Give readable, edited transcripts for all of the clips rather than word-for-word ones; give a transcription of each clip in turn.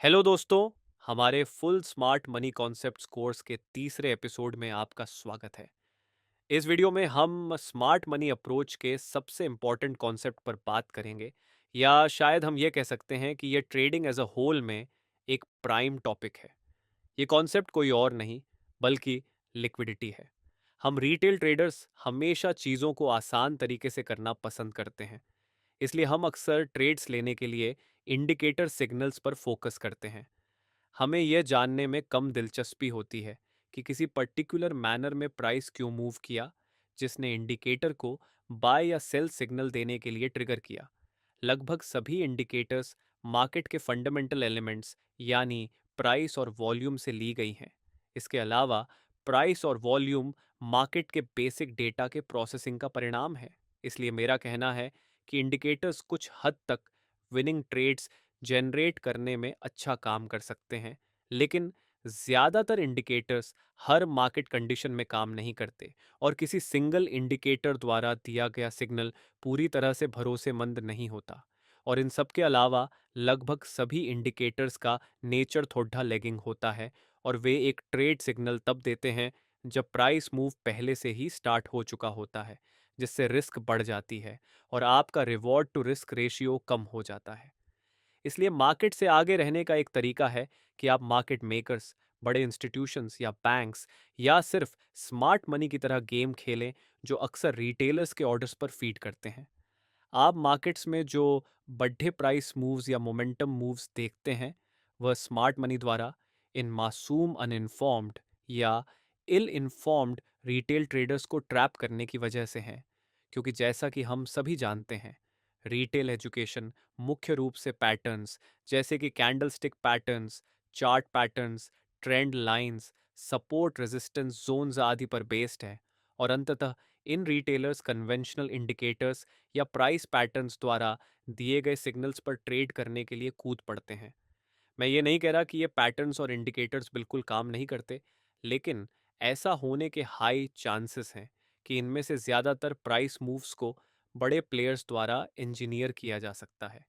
Hello दोस्तों, हमारे full smart money concepts course के तीसरे एपिसोड में आपका स्वागत है। इस वीडियो में हम स्मार्ट मनी अप्रोच के सबसे इम्पोर्टेंट कॉन्सेप्ट पर बात करेंगे, या शायद हम ये कह सकते हैं कि ये ट्रेडिंग एज अ होल में एक प्राइम टॉपिक है। ये कॉन्सेप्ट कोई और नहीं बल्कि लिक्विडिटी है। हम रिटेल ट्रेडर्स हमेशा चीज़ों को आसान तरीके से करना पसंद करते हैं, इसलिए हम अक्सर ट्रेड्स लेने के लिए इंडिकेटर सिग्नल्स पर फोकस करते हैं। हमें यह जानने में कम दिलचस्पी होती है कि किसी पर्टिकुलर मैनर में प्राइस क्यों मूव किया, जिसने इंडिकेटर को बाय या सेल सिग्नल देने के लिए ट्रिगर किया। लगभग सभी इंडिकेटर्स मार्केट के फंडामेंटल एलिमेंट्स यानी प्राइस और वॉल्यूम से ली गई हैं। इसके अलावा प्राइस और वॉल्यूम मार्केट के बेसिक डेटा के प्रोसेसिंग का परिणाम है। इसलिए मेरा कहना है कि इंडिकेटर्स कुछ हद तक विनिंग ट्रेड्स जनरेट करने में अच्छा काम कर सकते हैं, लेकिन ज़्यादातर इंडिकेटर्स हर मार्केट कंडीशन में काम नहीं करते, और किसी सिंगल इंडिकेटर द्वारा दिया गया सिग्नल पूरी तरह से भरोसेमंद नहीं होता। और इन सब के अलावा लगभग सभी इंडिकेटर्स का नेचर थोड़ा लेगिंग होता है, और वे एक ट्रेड सिग्नल तब देते हैं जब प्राइस मूव पहले से ही स्टार्ट हो चुका होता है, जिससे रिस्क बढ़ जाती है और आपका रिवॉर्ड टू रिस्क रेशियो कम हो जाता है। इसलिए मार्केट से आगे रहने का एक तरीका है कि आप मार्केट मेकर्स, बड़े इंस्टीट्यूशंस या बैंक्स, या सिर्फ स्मार्ट मनी की तरह गेम खेलें जो अक्सर रिटेलर्स के ऑर्डर्स पर फीड करते हैं। आप मार्केट्स में जो बड़े प्राइस मूव्स या मोमेंटम मूव्स देखते हैं, वह स्मार्ट मनी द्वारा इन मासूम अनइन्फॉर्म्ड या इल इन्फॉर्म्ड रिटेल ट्रेडर्स को ट्रैप करने की वजह से हैं। क्योंकि जैसा कि हम सभी जानते हैं, रिटेल एजुकेशन मुख्य रूप से पैटर्न्स जैसे कि candlestick patterns, chart patterns, trend lines, support resistance zones आदि पर बेस्ड है। और अंततः इन रिटेलर्स कन्वेंशनल इंडिकेटर्स या प्राइस पैटर्न्स द्वारा दिए गए सिग्नल्स पर ट्रेड करने के लिए कूद पड़ते हैं। मैं ये नहीं कह रहा कि ये पैटर्न्स और इंडिकेटर्स बिल्कुल काम नहीं करते, लेकिन ऐसा होने के हाई चांसेस हैं कि इनमें से ज़्यादातर प्राइस मूव्स को बड़े प्लेयर्स द्वारा इंजीनियर किया जा सकता है।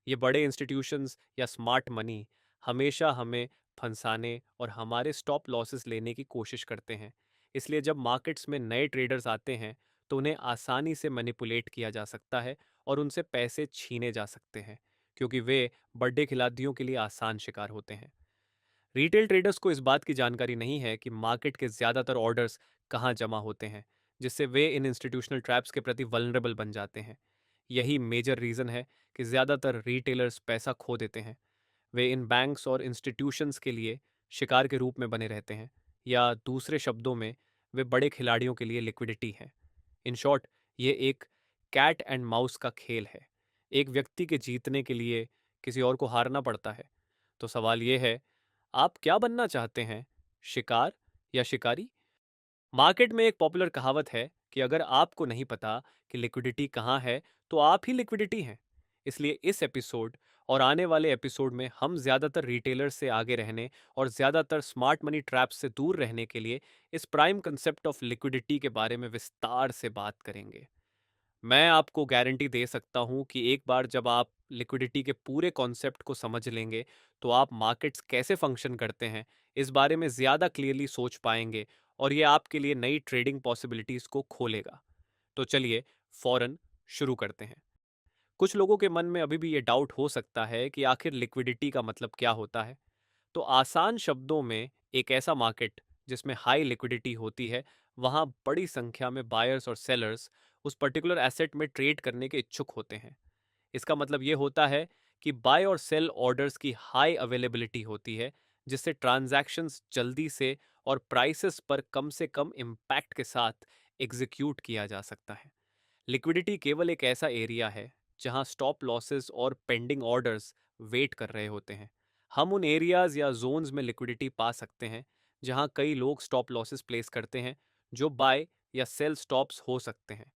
ये बड़े इंस्टीट्यूशंस या स्मार्ट मनी हमेशा हमें फंसाने और हमारे स्टॉप लॉसेस लेने की कोशिश करते हैं। इसलिए जब मार्केट्स में नए ट्रेडर्स आते हैं, तो उन्हें आसानी से मैनिपुलेट किया जा सकता है और उनसे पैसे छीने जा सकते हैं, क्योंकि वे बड़े खिलाड़ियों के लिए आसान शिकार होते हैं। रिटेल ट्रेडर्स को इस बात की जानकारी नहीं है कि मार्केट के ज़्यादातर ऑर्डर्स कहाँ जमा होते हैं, जिससे वे इन इंस्टीट्यूशनल ट्रैप्स के प्रति वल्नरेबल बन जाते हैं। यही मेजर रीज़न है कि ज़्यादातर रिटेलर्स पैसा खो देते हैं। वे इन बैंक्स और इंस्टीट्यूशंस के लिए शिकार के रूप में बने रहते हैं, या दूसरे शब्दों में, वे बड़े खिलाड़ियों के लिए लिक्विडिटी हैं। इन शॉर्ट, ये एक कैट एंड माउस का खेल है। एक व्यक्ति के जीतने के लिए किसी और को हारना पड़ता है। तो सवाल ये है, आप क्या बनना चाहते हैं, शिकार या शिकारी? मार्केट में एक पॉपुलर कहावत है कि अगर आपको नहीं पता कि लिक्विडिटी कहाँ है, तो आप ही लिक्विडिटी हैं। इसलिए इस एपिसोड और आने वाले एपिसोड में हम ज़्यादातर रिटेलर्स से आगे रहने और ज़्यादातर स्मार्ट मनी ट्रैप्स से दूर रहने के लिए इस प्राइम कंसेप्ट ऑफ लिक्विडिटी के बारे में विस्तार से बात करेंगे। मैं आपको गारंटी दे सकता हूं कि एक बार जब आप लिक्विडिटी के पूरे कॉन्सेप्ट को समझ लेंगे, तो आप मार्केट्स कैसे फंक्शन करते हैं इस बारे में ज़्यादा क्लियरली सोच पाएंगे, और ये आपके लिए नई ट्रेडिंग पॉसिबिलिटीज़ को खोलेगा। तो चलिए फौरन शुरू करते हैं। कुछ लोगों के मन में अभी भी ये डाउट हो सकता है कि आखिर लिक्विडिटी का मतलब क्या होता है। तो आसान शब्दों में, एक ऐसा मार्केट जिसमें हाई लिक्विडिटी होती है, वहां बड़ी संख्या में बायर्स और सेलर्स उस पर्टिकुलर एसेट में ट्रेड करने के इच्छुक होते हैं। इसका मतलब ये होता है कि बाय और सेल ऑर्डर्स की हाई अवेलेबिलिटी होती है, जिससे ट्रांजैक्शंस जल्दी से और प्राइसेस पर कम से कम इम्पैक्ट के साथ एग्जीक्यूट किया जा सकता है। लिक्विडिटी केवल एक ऐसा एरिया है जहां स्टॉप लॉसेस और पेंडिंग ऑर्डर्स वेट कर रहे होते हैं। हम उन एरियाज या जोन्स में लिक्विडिटी पा सकते हैं जहां कई लोग स्टॉप लॉसेस प्लेस करते हैं, जो बाय या सेल स्टॉप्स हो सकते हैं।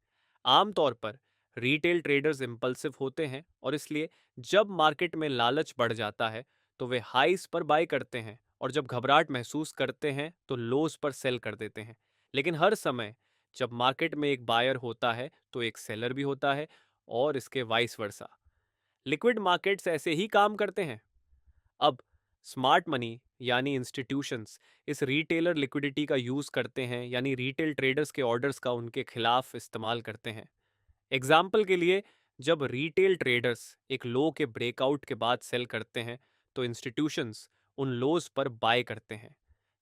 आमतौर पर रिटेल ट्रेडर्स इम्पल्सिव होते हैं, और इसलिए जब मार्केट में लालच बढ़ जाता है, तो वे हाइस पर बाय करते हैं, और जब घबराहट महसूस करते हैं तो लोस पर सेल कर देते हैं। लेकिन हर समय जब मार्केट में एक बायर होता है, तो एक सेलर भी होता है, और इसके वाइस वर्सा। लिक्विड मार्केट्स ऐसे ही काम करते हैं। अब स्मार्ट मनी यानी इंस्टीट्यूशंस इस रिटेलर लिक्विडिटी का यूज़ करते हैं, यानी रिटेल ट्रेडर्स के ऑर्डर्स का उनके खिलाफ इस्तेमाल करते हैं। एग्जाम्पल के लिए, जब रिटेल ट्रेडर्स एक लो के ब्रेकआउट के बाद सेल करते हैं, तो इंस्टीट्यूशंस उन लोज पर बाय करते हैं।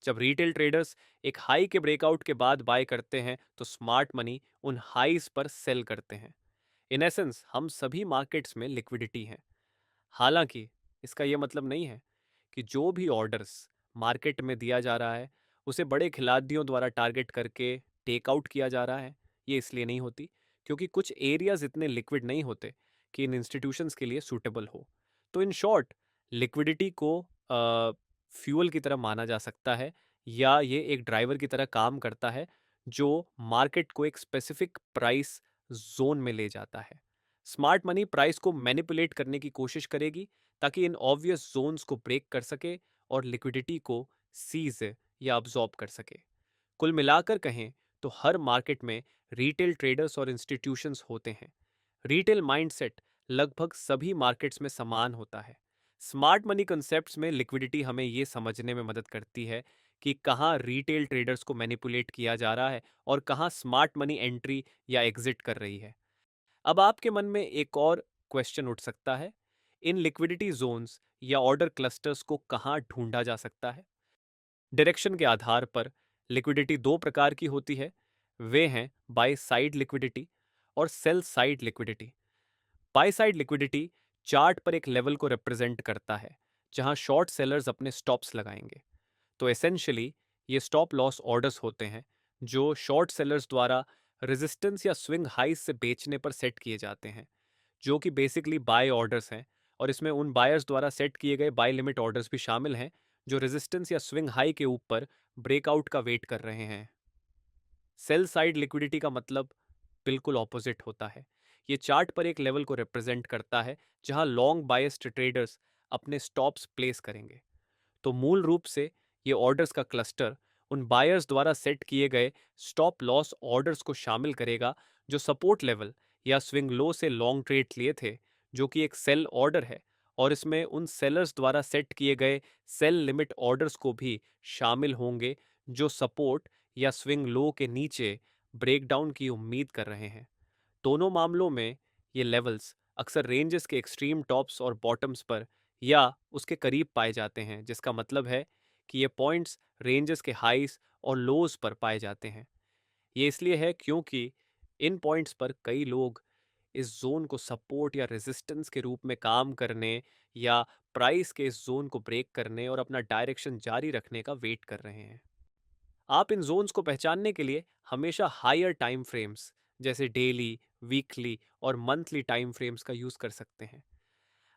जब रिटेल ट्रेडर्स एक हाई के ब्रेकआउट के बाद बाय करते हैं, तो स्मार्ट मनी उन हाईज पर सेल करते हैं। इन एसेंस हम सभी मार्केट्स में लिक्विडिटी हैं। हालांकि इसका यह मतलब नहीं है कि जो भी ऑर्डर्स मार्केट में दिया जा रहा है उसे बड़े खिलाड़ियों द्वारा टारगेट करके टेक आउट किया जा रहा है। ये इसलिए नहीं होती क्योंकि कुछ एरियाज इतने लिक्विड नहीं होते कि इन इंस्टीट्यूशंस के लिए सूटेबल हो। तो इन शॉर्ट, लिक्विडिटी को फ्यूल की तरह माना जा सकता है, या ये एक ड्राइवर की तरह काम करता है जो मार्केट को एक स्पेसिफिक प्राइस जोन में ले जाता है। स्मार्ट मनी प्राइस को मैनिपुलेट करने की कोशिश करेगी ताकि इन ऑब्वियस जोन्स को ब्रेक कर सके और लिक्विडिटी को सीज या अब्जॉर्ब कर सके। कुल मिलाकर कहें तो हर मार्केट में रिटेल ट्रेडर्स और इंस्टीट्यूशंस होते हैं। रिटेल माइंडसेट लगभग सभी मार्केट्स में समान होता है। स्मार्ट मनी कंसेप्ट्स में लिक्विडिटी हमें ये समझने में मदद करती है कि कहाँ रिटेल ट्रेडर्स को मैनिपुलेट किया जा रहा है और कहाँ स्मार्ट मनी एंट्री या एग्जिट कर रही है। अब आपके मन में एक और क्वेश्चन उठ सकता है, इन लिक्विडिटी जोन्स या ऑर्डर क्लस्टर्स को कहाँ ढूंढा जा सकता है? डायरेक्शन के आधार पर लिक्विडिटी दो प्रकार की होती है। वे हैं बाय साइड लिक्विडिटी और cell side liquidity. By side liquidity chart पर एक लेवल को रिप्रेजेंट करता है जहां शॉर्ट सेलर्स अपने स्टॉप्स लगाएंगे। तो एसेंशियली ये स्टॉप लॉस ऑर्डर्स होते हैं जो शॉर्ट सेलर्स द्वारा रेजिस्टेंस या स्विंग हाइज से बेचने पर सेट किए जाते हैं, जो कि बेसिकली बाय ऑर्डर्स हैं। और इसमें उन बायर्स द्वारा सेट किए गए बाय लिमिट ऑर्डर्स भी शामिल हैं जो रेजिस्टेंस या स्विंग हाई के ऊपर ब्रेकआउट का वेट कर रहे हैं। सेल साइड लिक्विडिटी का मतलब बिल्कुल ऑपोजिट होता है। ये चार्ट पर एक लेवल को रिप्रेजेंट करता है जहां लॉन्ग बायस्ड ट्रेडर्स अपने स्टॉप्स प्लेस करेंगे। तो मूल रूप से ये ऑर्डर्स का क्लस्टर उन बायर्स द्वारा सेट किए गए स्टॉप लॉस ऑर्डर्स को शामिल करेगा जो सपोर्ट लेवल या स्विंग लो से लॉन्ग ट्रेड लिए थे, जो कि एक सेल ऑर्डर है। और इसमें उन सेलर्स द्वारा सेट किए गए सेल लिमिट ऑर्डर्स को भी शामिल होंगे जो सपोर्ट या स्विंग लो के नीचे ब्रेकडाउन की उम्मीद कर रहे हैं। दोनों मामलों में ये लेवल्स अक्सर रेंजेस के एक्सट्रीम टॉप्स और बॉटम्स पर या उसके करीब पाए जाते हैं, जिसका मतलब है कि ये पॉइंट्स रेंजेस के हाइस और लोज पर पाए जाते हैं। ये इसलिए है क्योंकि इन पॉइंट्स पर कई लोग इस जोन को सपोर्ट या रेजिस्टेंस के रूप में काम करने या प्राइस के इस जोन को ब्रेक करने और अपना डायरेक्शन जारी रखने का वेट कर रहे हैं। आप इन जोन्स को पहचानने के लिए हमेशा हायर टाइम फ्रेम्स जैसे डेली, वीकली और मंथली टाइम फ्रेम्स का यूज़ कर सकते हैं।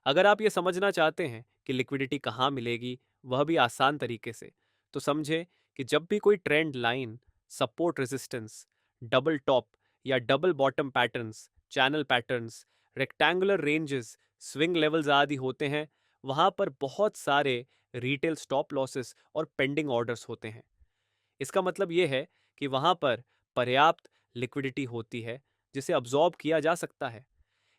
अगर आप ये समझना चाहते हैं कि लिक्विडिटी कहाँ मिलेगी, वह भी आसान तरीके से, तो समझें कि जब भी कोई trend line, support resistance, double top या double bottom patterns, channel patterns, rectangular ranges, swing levels आदि होते हैं, वहाँ पर बहुत सारे रिटेल स्टॉप लॉसेस और पेंडिंग ऑर्डर्स होते हैं। इसका मतलब ये है कि वहाँ पर पर्याप्त लिक्विडिटी होती है जिसे अब्जॉर्ब किया जा सकता है।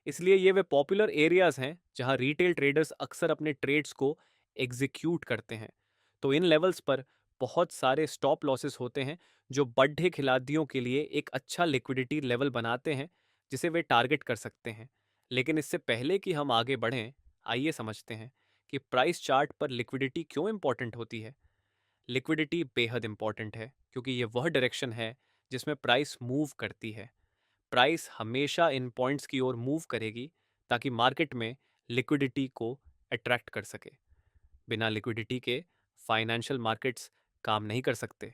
इसलिए ये वे पॉपुलर एरियाज हैं जहां रिटेल ट्रेडर्स अक्सर अपने ट्रेड्स को एग्जीक्यूट करते हैं। तो इन लेवल्स पर बहुत सारे स्टॉप लॉसेस होते हैं जो बड़े खिलाड़ियों के लिए एक अच्छा लिक्विडिटी लेवल बनाते हैं जिसे वे टारगेट कर सकते हैं। लेकिन इससे पहले कि हम आगे बढ़ें, आइए समझते हैं कि प्राइस चार्ट पर लिक्विडिटी क्यों इंपॉर्टेंट होती है। लिक्विडिटी बेहद इंपॉर्टेंट है क्योंकि ये वह डायरेक्शन है जिसमें प्राइस मूव करती है। प्राइस हमेशा इन पॉइंट्स की ओर मूव करेगी ताकि मार्केट में लिक्विडिटी को अट्रैक्ट कर सके। बिना लिक्विडिटी के फाइनेंशियल मार्केट्स काम नहीं कर सकते।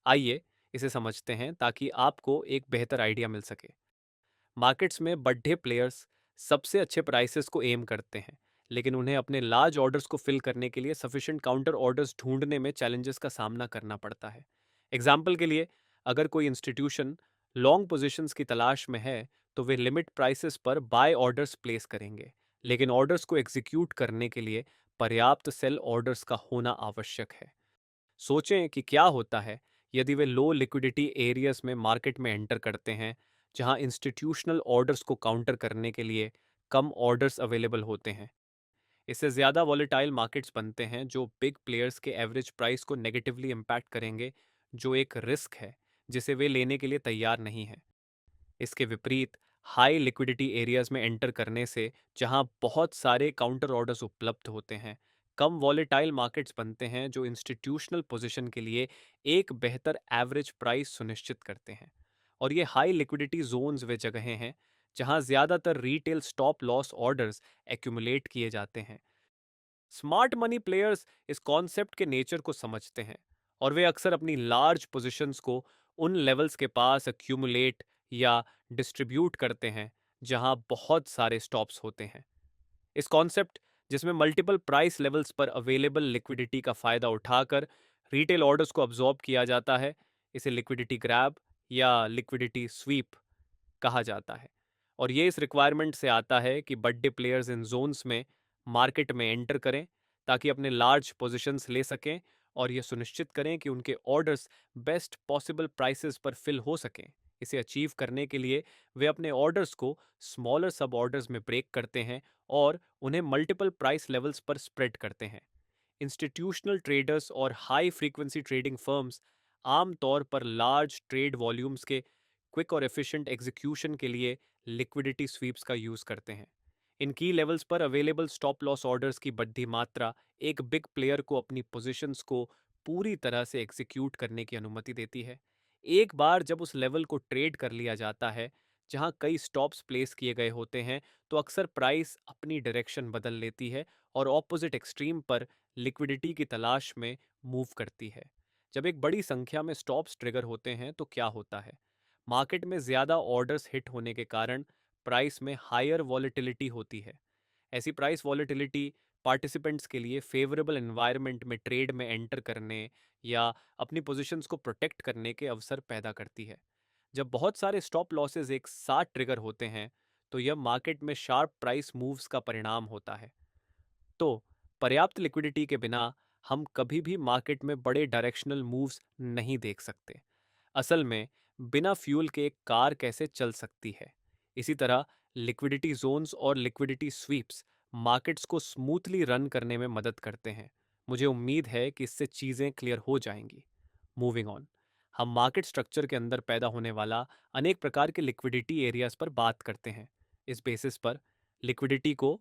आइए इसे समझते हैं ताकि आपको एक बेहतर आइडिया मिल सके। मार्केट्स में बड़े प्लेयर्स सबसे अच्छे प्राइसेस को एम करते हैं, लेकिन उन्हें अपने लार्ज ऑर्डर्स को फिल करने के लिए सफिशिएंट काउंटर ऑर्डर्स ढूंढने में चैलेंजेस का सामना करना पड़ता है। एग्जाम्पल के लिए, अगर कोई इंस्टीट्यूशन लॉन्ग पोजीशंस की तलाश में है तो वे लिमिट प्राइसेस पर बाय ऑर्डर्स प्लेस करेंगे, लेकिन ऑर्डर्स को एग्जीक्यूट करने के लिए पर्याप्त सेल ऑर्डर्स का होना आवश्यक है। सोचें कि क्या होता है यदि वे लो लिक्विडिटी एरियाज में मार्केट में एंटर करते हैं जहां इंस्टीट्यूशनल ऑर्डर्स को काउंटर करने के लिए कम ऑर्डर्स अवेलेबल होते हैं। इससे ज़्यादा वॉलेटाइल मार्केट्स बनते हैं जो बिग प्लेयर्स के एवरेज प्राइस को नेगेटिवली इम्पैक्ट करेंगे, जो एक रिस्क है जिसे वे लेने के लिए तैयार नहीं हैं। इसके विपरीत हाई लिक्विडिटी एरियाज में एंटर करने से, जहां बहुत सारे काउंटर ऑर्डर्स उपलब्ध होते हैं, कम वॉलेटाइल मार्केट्स बनते हैं जो इंस्टीट्यूशनल पोजीशन के लिए एक बेहतर एवरेज प्राइस सुनिश्चित करते हैं। और ये हाई लिक्विडिटी जोन्स वे जगहें हैं जहां ज्यादातर retail stop loss orders accumulate किए जाते हैं। स्मार्ट मनी प्लेयर्स इस कॉन्सेप्ट के नेचर को समझते हैं और वे अक्सर अपनी लार्ज पोजीशंस को उन लेवल्स के पास अक्यूमुलेट या डिस्ट्रीब्यूट करते हैं जहां बहुत सारे स्टॉप्स होते हैं। इस कॉन्सेप्ट, जिसमें मल्टीपल प्राइस लेवल्स पर अवेलेबल लिक्विडिटी का फायदा उठाकर रिटेल ऑर्डर्स को अब्जॉर्ब किया जाता है, इसे लिक्विडिटी ग्रैब या लिक्विडिटी स्वीप कहा जाता है। और ये इस रिक्वायरमेंट से आता है कि बड़े प्लेयर्स इन जोन्स में मार्केट में एंटर करें ताकि अपने लार्ज पोजीशंस ले सकें और ये सुनिश्चित करें कि उनके ऑर्डर्स बेस्ट पॉसिबल प्राइसेस पर फिल हो सकें। इसे अचीव करने के लिए वे अपने ऑर्डर्स को स्मॉलर सब ऑर्डर्स में ब्रेक करते हैं और उन्हें मल्टीपल प्राइस लेवल्स पर स्प्रेड करते हैं। इंस्टीट्यूशनल ट्रेडर्स और हाई फ्रीक्वेंसी ट्रेडिंग फर्म्स आमतौर पर लार्ज ट्रेड वॉल्यूम्स के क्विक और एफिशिएंट एग्जीक्यूशन के लिए लिक्विडिटी स्वीप्स का यूज करते हैं। इन की लेवल्स पर अवेलेबल स्टॉप लॉस ऑर्डर्स की बढ़ती मात्रा एक बिग प्लेयर को अपनी पोजीशंस को पूरी तरह से एग्जीक्यूट करने की अनुमति देती है। एक बार जब उस लेवल को ट्रेड कर लिया जाता है जहां कई स्टॉप्स प्लेस किए गए होते हैं, तो अक्सर प्राइस अपनी डायरेक्शन बदल लेती है और ऑपोजिट एक्सट्रीम पर लिक्विडिटी की तलाश में मूव करती है। जब एक बड़ी संख्या में स्टॉप्स ट्रिगर होते हैं तो क्या होता है? मार्केट में ज़्यादा ऑर्डर्स हिट होने के कारण प्राइस में हायर वॉलेटिलिटी होती है। ऐसी प्राइस वॉलेटिलिटी पार्टिसिपेंट्स के लिए फेवरेबल एनवायरनमेंट में ट्रेड में एंटर करने या अपनी पोजीशंस को प्रोटेक्ट करने के अवसर पैदा करती है। जब बहुत सारे स्टॉप लॉसेस एक साथ ट्रिगर होते हैं, तो यह मार्केट में शार्प प्राइस मूव्स का परिणाम होता है। तो पर्याप्त लिक्विडिटी के बिना हम कभी भी मार्केट में बड़े डायरेक्शनल मूव्स नहीं देख सकते। असल में बिना फ्यूल के एक कार कैसे चल सकती है? इसी तरह लिक्विडिटी जोन्स और लिक्विडिटी स्वीप्स मार्केट्स को स्मूथली रन करने में मदद करते हैं। मुझे उम्मीद है कि इससे चीज़ें क्लियर हो जाएंगी। मूविंग ऑन, हम मार्केट स्ट्रक्चर के अंदर पैदा होने वाला अनेक प्रकार के लिक्विडिटी एरियाज पर बात करते हैं। इस बेसिस पर लिक्विडिटी को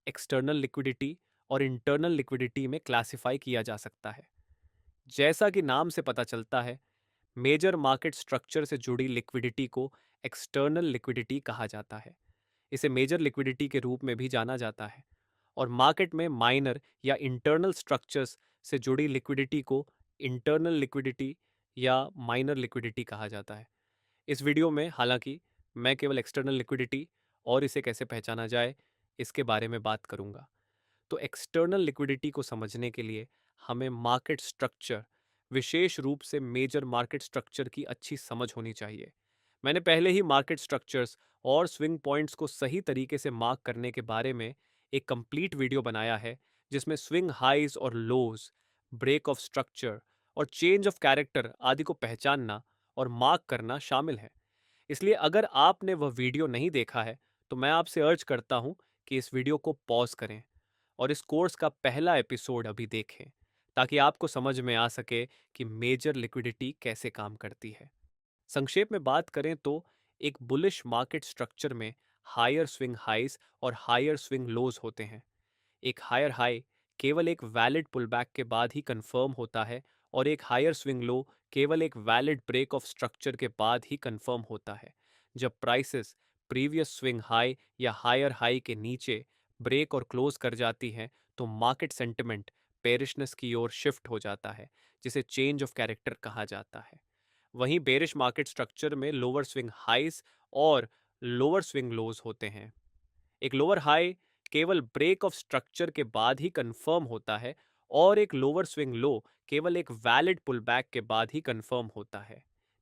एक्सटर्नल लिक्विडिटी और इंटरनल लिक्विडिटी में क्लासिफाई किया जा सकता है। जैसा कि नाम से पता चलता है, मेजर मार्केट स्ट्रक्चर से जुड़ी लिक्विडिटी को एक्सटर्नल लिक्विडिटी कहा जाता है। इसे मेजर लिक्विडिटी के रूप में भी जाना जाता है। और मार्केट में माइनर या इंटरनल स्ट्रक्चर्स से जुड़ी लिक्विडिटी को इंटरनल लिक्विडिटी या माइनर लिक्विडिटी कहा जाता है। इस वीडियो में हालांकि मैं केवल एक्सटर्नल लिक्विडिटी और इसे कैसे पहचाना जाए इसके बारे में बात करूंगा। तो एक्सटर्नल लिक्विडिटी को समझने के लिए हमें मार्केट स्ट्रक्चर, विशेष रूप से मेजर मार्केट स्ट्रक्चर की अच्छी समझ होनी चाहिए। मैंने पहले ही मार्केट स्ट्रक्चर्स और स्विंग पॉइंट्स को सही तरीके से मार्क करने के बारे में एक कंप्लीट वीडियो बनाया है, जिसमें स्विंग हाइज और लोज, ब्रेक ऑफ स्ट्रक्चर और चेंज ऑफ कैरेक्टर आदि को पहचानना और मार्क करना शामिल है। इसलिए अगर आपने वह वीडियो नहीं देखा है, तो मैं आपसे अर्ज करता हूं कि इस वीडियो को पॉज करें और इस कोर्स का पहला एपिसोड अभी देखें, ताकि आपको समझ में आ सके कि मेजर लिक्विडिटी कैसे काम करती है। संक्षेप में बात करें तो एक बुलिश मार्केट स्ट्रक्चर में हायर स्विंग हाइज और हायर स्विंग लोज होते हैं। एक हायर हाई केवल एक वैलिड पुलबैक के बाद ही कंफर्म होता है और एक हायर स्विंग लो केवल एक वैलिड ब्रेक ऑफ स्ट्रक्चर के बाद ही कंफर्म होता है। जब प्राइसेस प्रीवियस स्विंग हाई या हायर हाई के नीचे ब्रेक और क्लोज कर जाती हैं, तो मार्केट सेंटिमेंट बेरिशनेस की ओर शिफ्ट हो जाता है, जिसे चेंज ऑफ कैरेक्टर कहा जाता है। वहीं बेरिश मार्केट स्ट्रक्चर में लोअर स्विंग हाइज और लोअर स्विंग लोज होते हैं। एक लोअर हाई केवल ब्रेक ऑफ स्ट्रक्चर के बाद ही कंफर्म होता है और एक लोअर स्विंग लो केवल एक वैलिड पुलबैक के बाद ही कंफर्म होता है।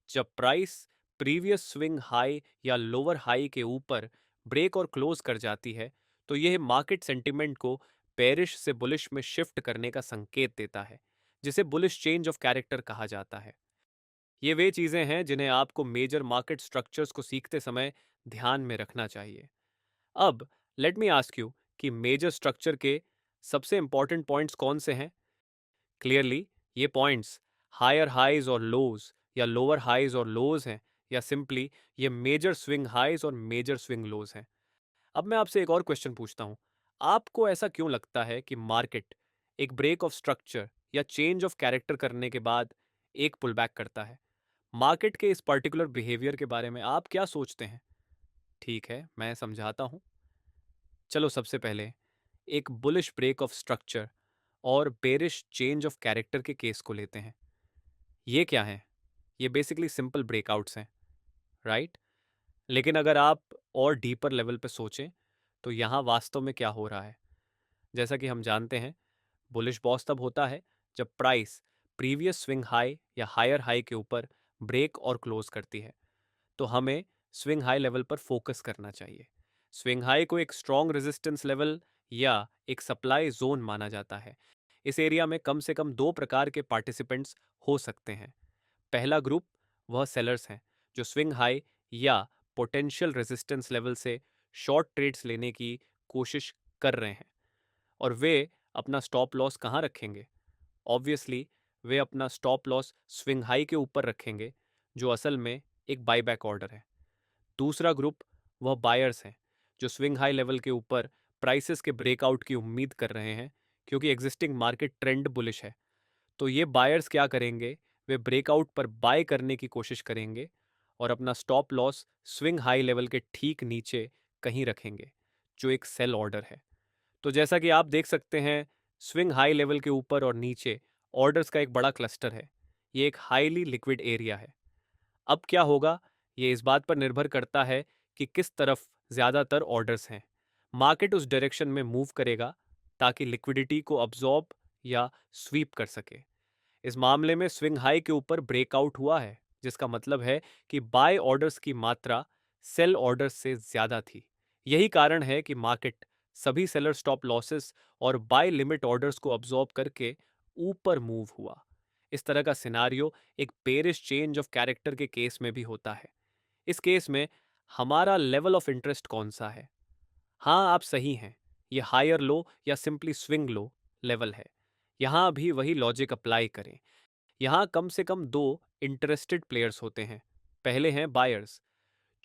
जब प्राइस प्रीवियस स्विंग हाई या लोअर हाई के ऊपर ब्रेक और क्लोज कर जाती है, तो यह मार्केट सेंटिमेंट को बेरिश से बुलिश में शिफ्ट करने का संकेत देता है, जिसे बुलिश चेंज ऑफ कैरेक्टर कहा जाता है। ये वे चीजें हैं जिन्हें आपको मेजर मार्केट स्ट्रक्चर्स को सीखते समय ध्यान में रखना चाहिए। अब लेट मी आस्क यू कि मेजर स्ट्रक्चर के सबसे इंपॉर्टेंट पॉइंट्स कौन से हैं? क्लियरली ये पॉइंट्स हायर हाइज और लोज या लोअर हाइज और लोज हैं, या सिंपली ये मेजर स्विंग हाइज और मेजर स्विंग लोज हैं। अब मैं आपसे एक और क्वेश्चन पूछता हूं, आपको ऐसा क्यों लगता है कि मार्केट एक ब्रेक ऑफ स्ट्रक्चर या चेंज ऑफ कैरेक्टर करने के बाद एक पुल बैक करता है? मार्केट के इस पर्टिकुलर बिहेवियर के बारे में आप क्या सोचते हैं? ठीक है, मैं समझाता हूं। चलो सबसे पहले एक बुलिश ब्रेक ऑफ स्ट्रक्चर और बेरिश चेंज ऑफ कैरेक्टर के केस को लेते हैं। ये क्या है? ये बेसिकली सिंपल ब्रेकआउट्स हैं, राइट? लेकिन अगर आप और डीपर लेवल पे सोचें तो यहाँ वास्तव में क्या हो रहा है? जैसा कि हम जानते हैं, बुलिश बॉस तब होता है जब प्राइस प्रीवियस स्विंग हाई या हायर हाई के ऊपर ब्रेक और क्लोज करती है। तो हमें स्विंग हाई लेवल पर फोकस करना चाहिए। स्विंग हाई को एक स्ट्रॉन्ग रेजिस्टेंस लेवल या एक सप्लाई जोन माना जाता है। इस एरिया में कम से कम दो प्रकार के पार्टिसिपेंट्स हो सकते हैं। पहला ग्रुप वह सेलर्स हैं जो स्विंग हाई या पोटेंशियल रेजिस्टेंस लेवल से शॉर्ट ट्रेड्स लेने की कोशिश कर रहे हैं। और वे अपना स्टॉप लॉस कहाँ रखेंगे? ऑब्वियसली वे अपना स्टॉप लॉस स्विंग हाई के ऊपर रखेंगे, जो असल में एक बाईबैक ऑर्डर है। दूसरा ग्रुप वह बायर्स हैं जो स्विंग हाई लेवल के ऊपर प्राइसेस के ब्रेकआउट की उम्मीद कर रहे हैं, क्योंकि एग्जिस्टिंग मार्केट ट्रेंड बुलिश है। तो ये बायर्स क्या करेंगे? वे ब्रेकआउट पर बाय करने की कोशिश करेंगे और अपना stop loss swing high level के ठीक नीचे कहीं रखेंगे, जो एक सेल ऑर्डर है। तो जैसा कि आप देख सकते हैं, स्विंग हाई लेवल के ऊपर और नीचे ऑर्डर्स का एक बड़ा क्लस्टर है। ये एक हाईली लिक्विड एरिया है। अब क्या होगा, ये इस बात पर निर्भर करता है कि किस तरफ ज़्यादातर ऑर्डर्स हैं। मार्केट उस डायरेक्शन में मूव करेगा ताकि लिक्विडिटी को अब्जॉर्ब या स्वीप कर सके। इस मामले में स्विंग हाई के ऊपर ब्रेकआउट हुआ है, जिसका मतलब है कि बाय ऑर्डर्स की मात्रा सेल ऑर्डर्स से ज़्यादा थी। यही कारण है कि मार्केट सभी सेलर स्टॉप लॉसेस और बाय लिमिट ऑर्डर्स को अब्जॉर्ब करके ऊपर मूव हुआ। इस तरह का सिनारियो एक बेरिश चेंज ऑफ कैरेक्टर के केस में भी होता है। इस केस में हमारा लेवल ऑफ इंटरेस्ट कौन सा है? हाँ, आप सही हैं, ये हायर लो या सिंपली स्विंग लो लेवल है। यहाँ भी वही लॉजिक अप्लाई करें। यहाँ कम से कम दो इंटरेस्टेड प्लेयर्स होते हैं। पहले हैं बायर्स।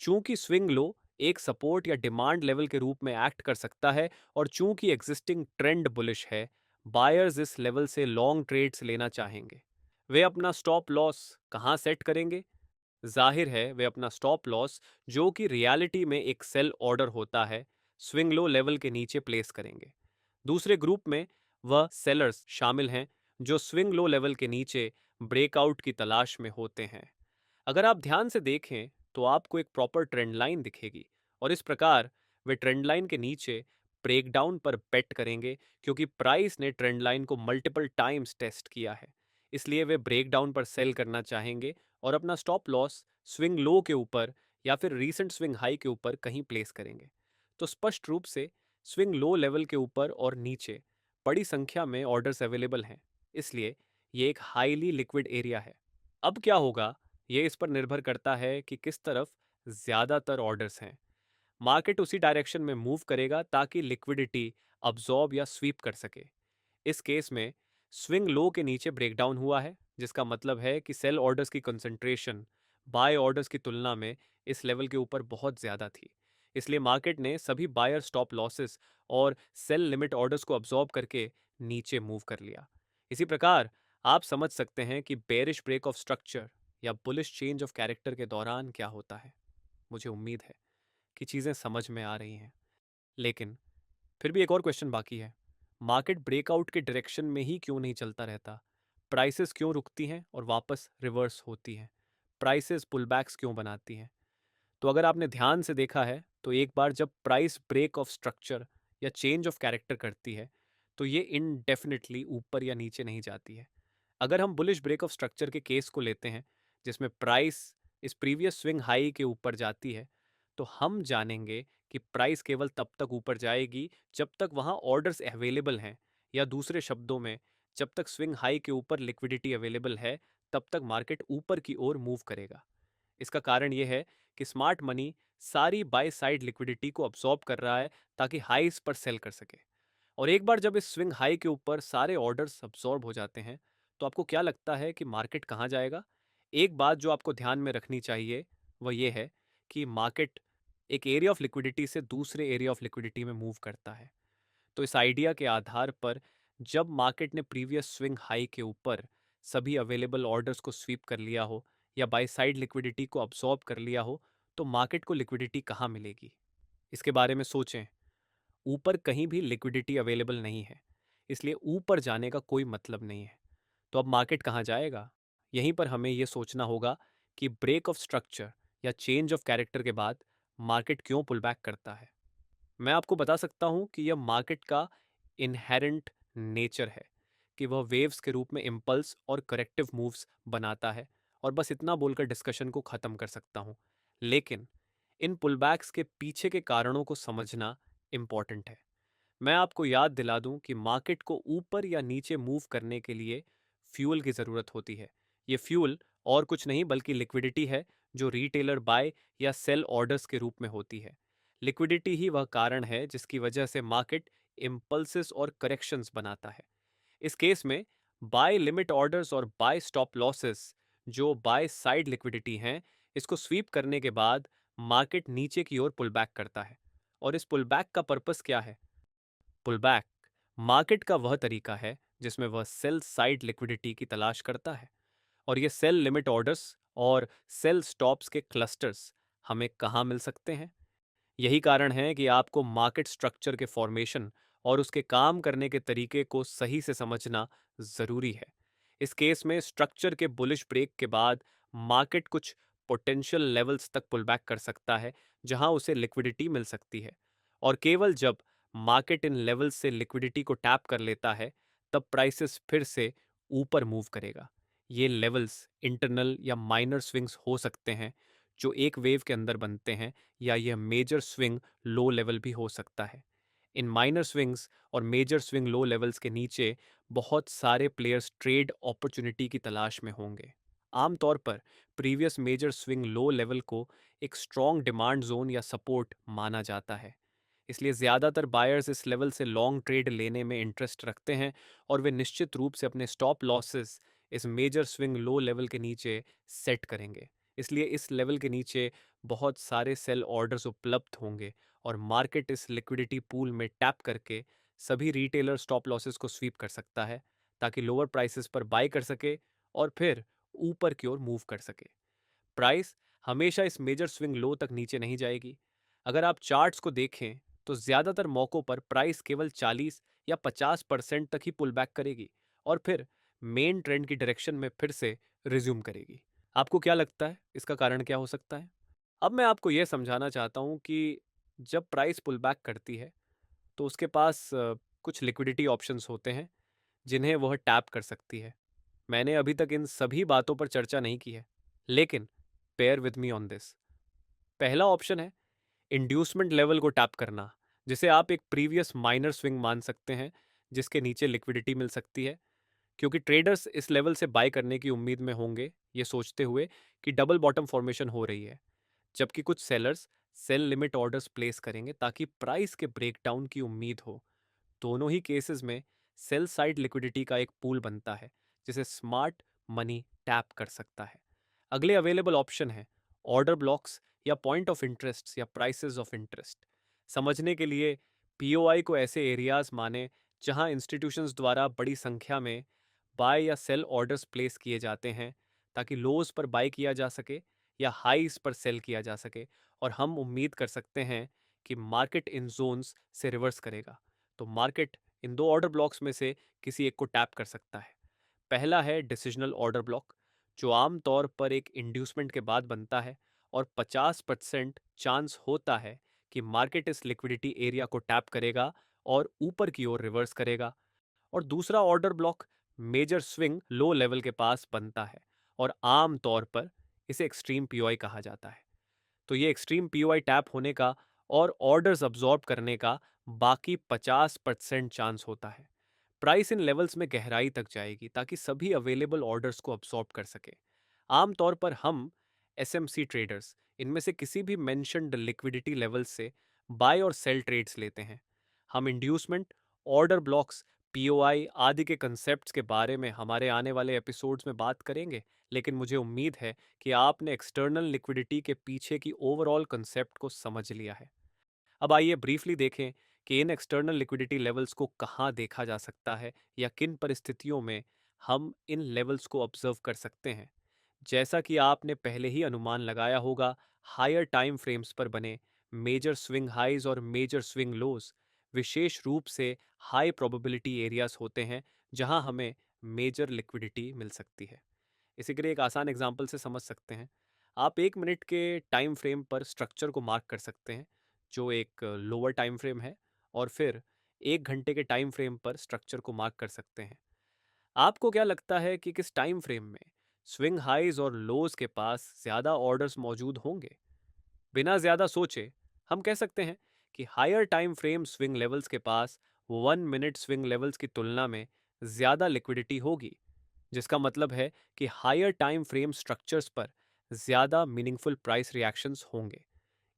चूंकि स्विंग लो एक सपोर्ट या डिमांड लेवल के रूप में एक्ट कर सकता है, और चूंकि एग्जिस्टिंग ट्रेंड बुलिश है, बायर्स इस लेवल से लॉन्ग ट्रेड्स लेना चाहेंगे। वे अपना स्टॉप लॉस कहाँ सेट करेंगे? जाहिर है वे अपना स्टॉप लॉस, जो कि रियलिटी में एक सेल ऑर्डर होता है, स्विंग लो लेवल के नीचे प्लेस करेंगे। दूसरे ग्रुप में वह सेलर्स शामिल हैं जो स्विंग लो लेवल के नीचे ब्रेकआउट की तलाश में होते हैं। अगर आप ध्यान से देखें तो आपको एक प्रॉपर ट्रेंड लाइन दिखेगी, और इस प्रकार वे ट्रेंड लाइन के नीचे ब्रेकडाउन पर बेट करेंगे, क्योंकि प्राइस ने ट्रेंड लाइन को मल्टीपल टाइम्स टेस्ट किया है। इसलिए वे ब्रेकडाउन पर सेल करना चाहेंगे और अपना स्टॉप लॉस स्विंग लो के ऊपर या फिर रीसेंट स्विंग हाई के ऊपर कहीं प्लेस करेंगे। तो स्पष्ट रूप से स्विंग लो लेवल के ऊपर और नीचे बड़ी संख्या में ऑर्डर्स अवेलेबल हैं, इसलिए ये एक हाईली लिक्विड एरिया है। अब क्या होगा, ये इस पर निर्भर करता है कि किस तरफ ज़्यादातर ऑर्डर्स हैं। मार्केट उसी डायरेक्शन में मूव करेगा ताकि लिक्विडिटी अब्जॉर्ब या स्वीप कर सके। इस केस में स्विंग लो के नीचे ब्रेकडाउन हुआ है, जिसका मतलब है कि सेल ऑर्डर्स की कंसंट्रेशन बाय ऑर्डर्स की तुलना में इस लेवल के ऊपर बहुत ज़्यादा थी। इसलिए मार्केट ने सभी बायर स्टॉप लॉसेस और सेल लिमिट ऑर्डर्स को अब्जॉर्ब करके नीचे मूव कर लिया। इसी प्रकार आप समझ सकते हैं कि बेरिश ब्रेक ऑफ स्ट्रक्चर या बुलिश चेंज ऑफ कैरेक्टर के दौरान क्या होता है। मुझे उम्मीद है कि चीज़ें समझ में आ रही हैं। लेकिन फिर भी एक और क्वेश्चन बाकी है। मार्केट ब्रेकआउट के डायरेक्शन में ही क्यों नहीं चलता रहता? प्राइसेस क्यों रुकती हैं और वापस रिवर्स होती हैं? प्राइसेस पुलबैक्स क्यों बनाती हैं? तो अगर आपने ध्यान से देखा है तो एक बार जब प्राइस ब्रेक ऑफ स्ट्रक्चर या चेंज ऑफ कैरेक्टर करती है, तो ये इनडेफिनेटली ऊपर या नीचे नहीं जाती है। अगर हम बुलिश ब्रेक ऑफ स्ट्रक्चर के केस को लेते हैं, जिसमें प्राइस इस प्रीवियस स्विंग हाई के ऊपर जाती है, तो हम जानेंगे कि प्राइस केवल तब तक ऊपर जाएगी जब तक वहां ऑर्डर्स अवेलेबल हैं, या दूसरे शब्दों में, जब तक स्विंग हाई के ऊपर लिक्विडिटी अवेलेबल है, तब तक मार्केट ऊपर की ओर मूव करेगा। इसका कारण यह है कि स्मार्ट मनी सारी बाय साइड लिक्विडिटी को अब्सॉर्ब कर रहा है ताकि हाईस पर सेल कर सके। और एक बार जब इस स्विंग हाई के ऊपर सारे ऑर्डर्स अब्सॉर्ब हो जाते हैं, तो आपको क्या लगता है कि मार्केट कहाँ जाएगा? एक बात जो आपको ध्यान में रखनी चाहिए वह ये है कि मार्केट एक एरिया ऑफ लिक्विडिटी से दूसरे एरिया ऑफ लिक्विडिटी में मूव करता है। तो इस आइडिया के आधार पर जब मार्केट ने प्रीवियस स्विंग हाई के ऊपर सभी अवेलेबल ऑर्डर्स को स्वीप कर लिया हो या बाय साइड लिक्विडिटी को अब्सॉर्ब कर लिया हो, तो मार्केट को लिक्विडिटी कहाँ मिलेगी? इसके बारे में सोचें। ऊपर कहीं भी लिक्विडिटी अवेलेबल नहीं है, इसलिए ऊपर जाने का कोई मतलब नहीं है। तो अब मार्केट कहाँ जाएगा? यहीं पर हमें यह सोचना होगा कि ब्रेक ऑफ स्ट्रक्चर या चेंज ऑफ कैरेक्टर के बाद मार्केट क्यों पुल बैक करता है। मैं आपको बता सकता हूं कि यह मार्केट का इनहेरेंट नेचर है कि वह वेव्स के रूप में इम्पल्स और करेक्टिव मूव्स बनाता है। और बस इतना बोलकर डिस्कशन को ख़त्म कर सकता हूं। लेकिन इन पुलबैक्स के पीछे के कारणों को समझना इम्पॉर्टेंट है। मैं आपको याद दिला दूं कि मार्केट को ऊपर या नीचे मूव करने के लिए फ्यूल की ज़रूरत होती है। ये फ्यूल और कुछ नहीं बल्कि लिक्विडिटी है, जो रिटेलर बाय या सेल ऑर्डर्स के रूप में होती है। लिक्विडिटी ही वह कारण है जिसकी वजह से मार्केट इम्पल्सेस और करेक्शंस बनाता है। इस केस में बाय लिमिट ऑर्डर्स और बाय स्टॉप लॉसेस, जो बाय साइड लिक्विडिटी हैं, इसको स्वीप करने के बाद मार्केट नीचे की ओर पुल बैक करता है। और इस पुल बैक का पर्पस क्या है? पुलबैक मार्केट का वह तरीका है जिसमें वह सेल साइड लिक्विडिटी की तलाश करता है। और ये सेल लिमिट ऑर्डर्स और सेल स्टॉप्स के क्लस्टर्स हमें कहाँ मिल सकते हैं? यही कारण है कि आपको मार्केट स्ट्रक्चर के फॉर्मेशन और उसके काम करने के तरीके को सही से समझना जरूरी है। इस केस में स्ट्रक्चर के बुलिश ब्रेक के बाद मार्केट कुछ पोटेंशियल लेवल्स तक पुल बैक कर सकता है, जहां उसे लिक्विडिटी मिल सकती है। और केवल जब मार्केट इन लेवल्स से लिक्विडिटी को टैप कर लेता है, तब प्राइसेस फिर से ऊपर मूव करेगा। ये लेवल्स इंटरनल या माइनर स्विंग्स हो सकते हैं जो एक वेव के अंदर बनते हैं, या यह मेजर स्विंग लो लेवल भी हो सकता है। इन माइनर स्विंग्स और मेजर स्विंग लो लेवल्स के नीचे बहुत सारे प्लेयर्स ट्रेड अपॉर्चुनिटी की तलाश में होंगे। आमतौर पर previous major swing low level को एक स्ट्रॉन्ग डिमांड जोन या सपोर्ट माना जाता है। इसलिए ज़्यादातर बायर्स इस लेवल से लॉन्ग ट्रेड लेने में इंटरेस्ट रखते हैं, और वे निश्चित रूप से अपने स्टॉप लॉसेस इस मेजर स्विंग लो लेवल के नीचे सेट करेंगे। इसलिए इस लेवल के नीचे बहुत सारे सेल ऑर्डर्स उपलब्ध होंगे, और मार्केट इस लिक्विडिटी पूल में टैप करके सभी रिटेलर स्टॉप लॉसेस को स्वीप कर सकता है, ताकि लोअर प्राइसेस पर बाय कर सके और फिर ऊपर की ओर मूव कर सके। प्राइस हमेशा इस मेजर स्विंग लो तक नीचे नहीं जाएगी। अगर आप चार्ट्स को देखें तो ज़्यादातर मौक़ों पर प्राइस केवल 40 या 50% तक ही पुल बैक करेगी, और फिर मेन ट्रेंड की डायरेक्शन में फिर से रिज्यूम करेगी। आपको क्या लगता है इसका कारण क्या हो सकता है? अब मैं आपको यह समझाना चाहता हूं कि जब प्राइस पुल बैक करती है, तो उसके पास कुछ लिक्विडिटी ऑप्शंस होते हैं जिन्हें वह टैप कर सकती है। मैंने अभी तक इन सभी बातों पर चर्चा नहीं की है, लेकिन pair with me on this. पहला ऑप्शन है इंड्यूसमेंट लेवल को टैप करना, जिसे आप एक प्रीवियस माइनर स्विंग मान सकते हैं, जिसके नीचे लिक्विडिटी मिल सकती है। क्योंकि ट्रेडर्स इस लेवल से बाय करने की उम्मीद में होंगे, ये सोचते हुए कि डबल बॉटम फॉर्मेशन हो रही है। जबकि कुछ sellers sell limit orders place करेंगे ताकि प्राइस के ब्रेकडाउन की उम्मीद हो। दोनों ही केसेस में सेल साइड लिक्विडिटी का एक पूल बनता है, जिसे स्मार्ट मनी टैप कर सकता है। अगले अवेलेबल ऑप्शन है ऑर्डर ब्लॉक्स या पॉइंट ऑफ इंटरेस्ट या प्राइसेस ऑफ इंटरेस्ट। समझने के लिए पीओआई को ऐसे एरियाज माने जहां इंस्टीट्यूशंस द्वारा बड़ी संख्या में बाय या सेल ऑर्डर्स प्लेस किए जाते हैं, ताकि लोज पर बाय किया जा सके या हाईज पर सेल किया जा सके, और हम उम्मीद कर सकते हैं कि मार्केट इन जोन्स से रिवर्स करेगा। तो मार्केट इन दो ऑर्डर ब्लॉक्स में से किसी एक को टैप कर सकता है। पहला है डिसिजनल ऑर्डर ब्लॉक, जो आमतौर पर एक इंड्यूसमेंट के बाद बनता है, और 50% चांस होता है कि मार्केट इस लिक्विडिटी एरिया को टैप करेगा और ऊपर की ओर रिवर्स करेगा। और दूसरा order block major swing low level के पास बनता है, और आम तौर पर इसे एक्सट्रीम पीओआई कहा जाता है। तो ये एक्सट्रीम पीओआई टैप होने का और ऑर्डर्स अब्जॉर्ब करने का बाकी 50% चांस होता है। प्राइस इन लेवल्स में गहराई तक जाएगी ताकि सभी अवेलेबल ऑर्डर्स को अब्सॉर्ब कर सके। आमतौर पर हम एसएमसी ट्रेडर्स इनमें से किसी भी मेंशन्ड लिक्विडिटी लेवल से बाय और सेल ट्रेड्स लेते हैं। हम इंड्यूसमेंट ऑर्डर ब्लॉक्स, पीओआई आदि के कंसेप्ट्स के बारे में हमारे आने वाले एपिसोड्स में बात करेंगे, लेकिन मुझे उम्मीद है कि आपने एक्सटर्नल लिक्विडिटी के पीछे की ओवरऑल कंसेप्ट को समझ लिया है। अब आइए ब्रीफली देखें कि इन एक्सटर्नल लिक्विडिटी लेवल्स को कहाँ देखा जा सकता है या किन परिस्थितियों में हम इन लेवल्स को ऑब्जर्व कर सकते हैं। जैसा कि आपने पहले ही अनुमान लगाया होगा, हायर टाइम फ्रेम्स पर बने मेजर स्विंग हाइज और मेजर स्विंग लोज विशेष रूप से हाई प्रोबेबिलिटी एरियाज होते हैं जहां हमें मेजर लिक्विडिटी मिल सकती है। इसी के लिए एक आसान एग्जांपल से समझ सकते हैं। आप 1 मिनट के टाइम फ्रेम पर स्ट्रक्चर को मार्क कर सकते हैं, जो एक लोअर टाइम फ्रेम है, और फिर 1 घंटे के टाइम फ्रेम पर स्ट्रक्चर को मार्क कर सकते हैं। आपको क्या लगता है कि किस टाइम फ्रेम में स्विंग हाइज और लोज के पास ज़्यादा ऑर्डर्स मौजूद होंगे? बिना ज़्यादा सोचे हम कह सकते हैं कि higher time frame swing levels के पास 1 मिनट स्विंग लेवल्स की तुलना में ज़्यादा लिक्विडिटी होगी, जिसका मतलब है कि हायर टाइम फ्रेम स्ट्रक्चर्स पर ज़्यादा मीनिंगफुल प्राइस रिएक्शंस होंगे।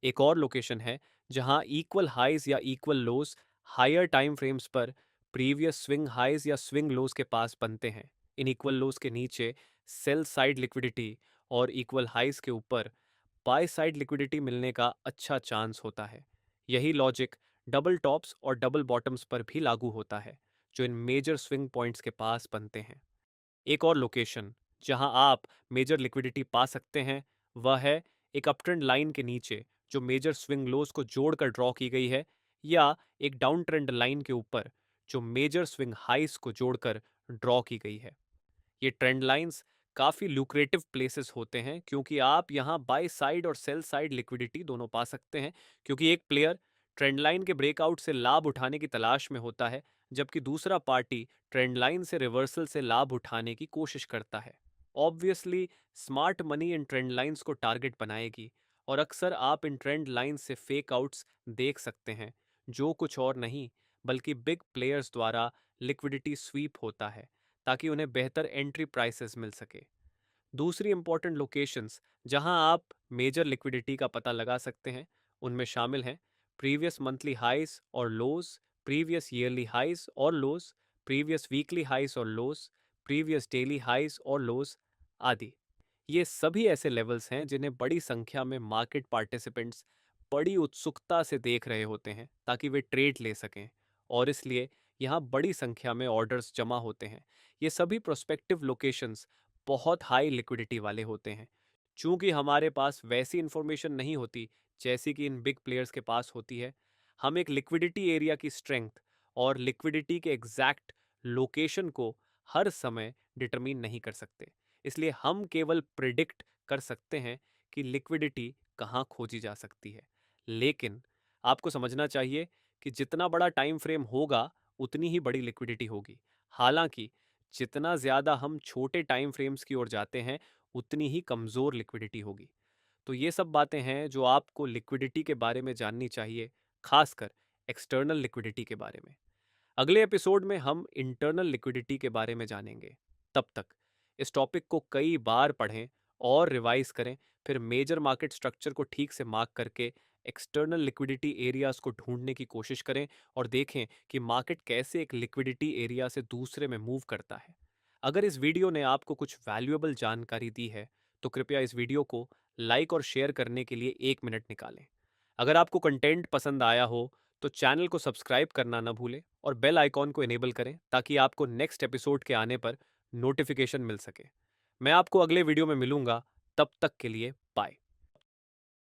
एक और लोकेशन है जहां इक्वल हाइज या इक्वल लोज हायर टाइम फ्रेम्स पर प्रीवियस स्विंग हाइज या स्विंग लोज के पास बनते हैं। इन इक्वल लोज के नीचे सेल साइड लिक्विडिटी और इक्वल हाइज के ऊपर बाय साइड लिक्विडिटी मिलने का अच्छा चांस होता है। यही लॉजिक डबल टॉप्स और डबल बॉटम्स पर भी लागू होता है, जो इन मेजर स्विंग पॉइंट्स के पास बनते हैं। एक और लोकेशन जहां आप मेजर लिक्विडिटी पा सकते हैं वह है एक अपट्रेंड लाइन के नीचे जो मेजर स्विंग लोज को जोड़कर ड्रॉ की गई है, या एक डाउन ट्रेंड लाइन के ऊपर जो मेजर स्विंग हाइस को जोड़कर ड्रॉ की गई है। ये ट्रेंड लाइंस काफ़ी लुक्रेटिव प्लेसेस होते हैं क्योंकि आप यहाँ बाय साइड और सेल साइड लिक्विडिटी दोनों पा सकते हैं, क्योंकि एक प्लेयर ट्रेंड लाइन के ब्रेकआउट से लाभ उठाने की तलाश में होता है, जबकि दूसरा पार्टी ट्रेंड लाइन से रिवर्सल से लाभ उठाने की कोशिश करता है। Obviously smart money in trend lines को टारगेट बनाएगी, और अक्सर आप इन ट्रेंड लाइंस से फेक आउट्स देख सकते हैं, जो कुछ और नहीं बल्कि बिग प्लेयर्स द्वारा लिक्विडिटी स्वीप होता है ताकि उन्हें बेहतर एंट्री प्राइसेस मिल सके। दूसरी इंपॉर्टेंट लोकेशंस जहां आप मेजर लिक्विडिटी का पता लगा सकते हैं उनमें शामिल हैं प्रीवियस मंथली हाइज और लोज, प्रीवियस ईयरली हाइज और लोज, प्रीवियस वीकली हाइज और लोज, प्रीवियस डेली हाइज और लोज आदि। ये सभी ऐसे लेवल्स हैं जिन्हें बड़ी संख्या में मार्केट पार्टिसिपेंट्स बड़ी उत्सुकता से देख रहे होते हैं ताकि वे ट्रेड ले सकें, और इसलिए यहाँ बड़ी संख्या में ऑर्डर्स जमा होते हैं। ये सभी प्रोस्पेक्टिव लोकेशंस बहुत हाई लिक्विडिटी वाले होते हैं। चूंकि हमारे पास वैसी इंफॉर्मेशन नहीं होती जैसी कि इन बिग प्लेयर्स के पास होती है, हम एक लिक्विडिटी एरिया की स्ट्रेंथ और लिक्विडिटी के एग्जैक्ट लोकेशन को हर समय डिटरमिन नहीं कर सकते। इसलिए हम केवल प्रिडिक्ट कर सकते हैं कि लिक्विडिटी कहाँ खोजी जा सकती है। लेकिन आपको समझना चाहिए कि जितना बड़ा टाइम फ्रेम होगा उतनी ही बड़ी लिक्विडिटी होगी। हालांकि जितना ज़्यादा हम छोटे टाइम फ्रेम्स की ओर जाते हैं उतनी ही कमज़ोर लिक्विडिटी होगी। तो ये सब बातें हैं जो आपको लिक्विडिटी के बारे में जाननी चाहिए, खासकर एक्सटर्नल लिक्विडिटी के बारे में। अगले एपिसोड में हम इंटरनल लिक्विडिटी के बारे में जानेंगे। तब तक इस टॉपिक को कई बार पढ़ें और रिवाइज करें, फिर मेजर मार्केट स्ट्रक्चर को ठीक से मार्क करके एक्सटर्नल लिक्विडिटी एरियाज को ढूंढने की कोशिश करें और देखें कि मार्केट कैसे एक लिक्विडिटी एरिया से दूसरे में मूव करता है। अगर इस वीडियो ने आपको कुछ वैल्यूएबल जानकारी दी है तो कृपया इस वीडियो को लाइक और शेयर करने के लिए 1 मिनट निकालें। अगर आपको कंटेंट पसंद आया हो तो चैनल को सब्सक्राइब करना न भूलें और बेल आइकॉन को इनेबल करें ताकि आपको नेक्स्ट एपिसोड के आने पर नोटिफिकेशन मिल सके। मैं आपको अगले वीडियो में मिलूंगा, तब तक के लिए बाय।